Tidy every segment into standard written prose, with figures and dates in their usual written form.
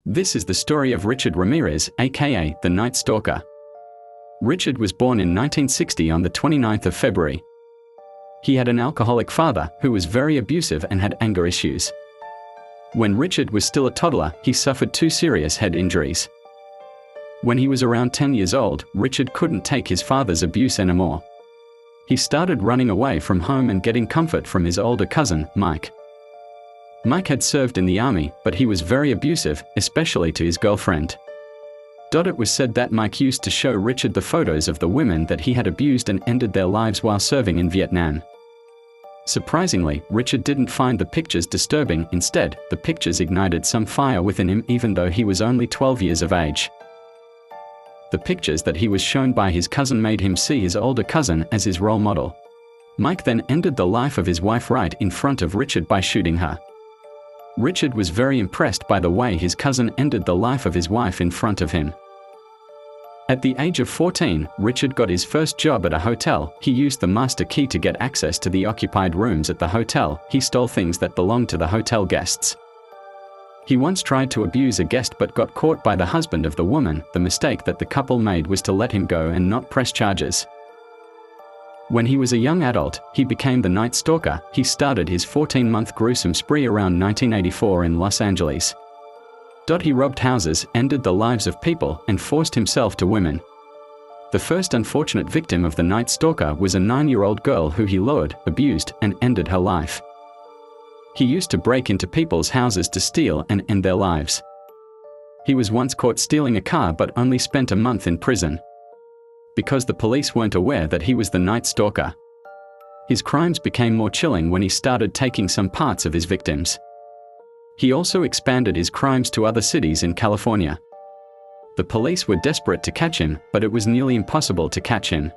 This is the story of Richard Ramirez, aka the Night Stalker. Richard was born in 1960 on the 29th of February. He had an alcoholic father who was very abusive and had anger issues. When Richard was still a toddler, he suffered 2 serious head injuries. When he was around 10 years old, Richard couldn't take his father's abuse anymore. He started running away from home and getting comfort from his older cousin, Mike. Mike had served in the army, but he was very abusive, especially to his girlfriend. It was said that Mike used to show Richard the photos of the women that he had abused and ended their lives while serving in Vietnam. Surprisingly, Richard didn't find the pictures disturbing. Instead, the pictures ignited some fire within him even though he was only 12 years of age. The pictures that he was shown by his cousin made him see his older cousin as his role model. Mike then ended the life of his wife right in front of Richard by shooting her. Richard was very impressed by the way his cousin ended the life of his wife in front of him. At the age of 14, Richard got his first job at a hotel. He used the master key to get access to the occupied rooms at the hotel. He stole things that belonged to the hotel guests. He once tried to abuse a guest but got caught by the husband of the woman. The mistake that the couple made was to let him go and not press charges. When he was a young adult, he became the Night Stalker. He started his 14-month gruesome spree around 1984 in Los Angeles. He robbed houses, ended the lives of people, and forced himself to women. The first unfortunate victim of the Night Stalker was a 9-year-old girl who he lured, abused, and ended her life. He used to break into people's houses to steal and end their lives. He was once caught stealing a car but only spent a month in prison, because the police weren't aware that he was the Night Stalker. His crimes became more chilling when he started taking some parts of his victims. He also expanded his crimes to other cities in California. The police were desperate to catch him, but it was nearly impossible to catch him.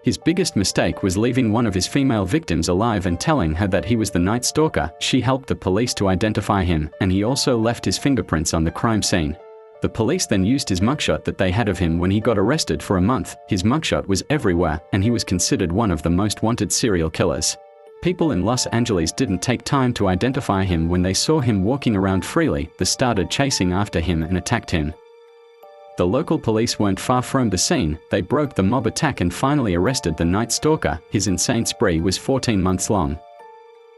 His biggest mistake was leaving one of his female victims alive and telling her that he was the Night Stalker. She helped the police to identify him, and he also left his fingerprints on the crime scene. The police then used his mugshot that they had of him when he got arrested for a month. His mugshot was everywhere, and he was considered one of the most wanted serial killers. People in Los Angeles didn't take time to identify him. When they saw him walking around freely, they started chasing after him and attacked him. The local police weren't far from the scene. They broke the mob attack and finally arrested the Night Stalker. His insane spree was 14 months long.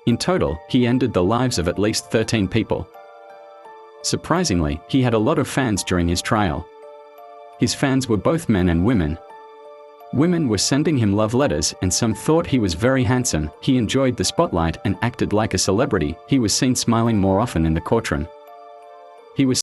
In total, he ended the lives of at least 13 people. Surprisingly, he had a lot of fans during his trial. His fans were both men and women. Women were sending him love letters, and some thought he was very handsome. He enjoyed the spotlight and acted like a celebrity. He was seen smiling more often in the courtroom. He was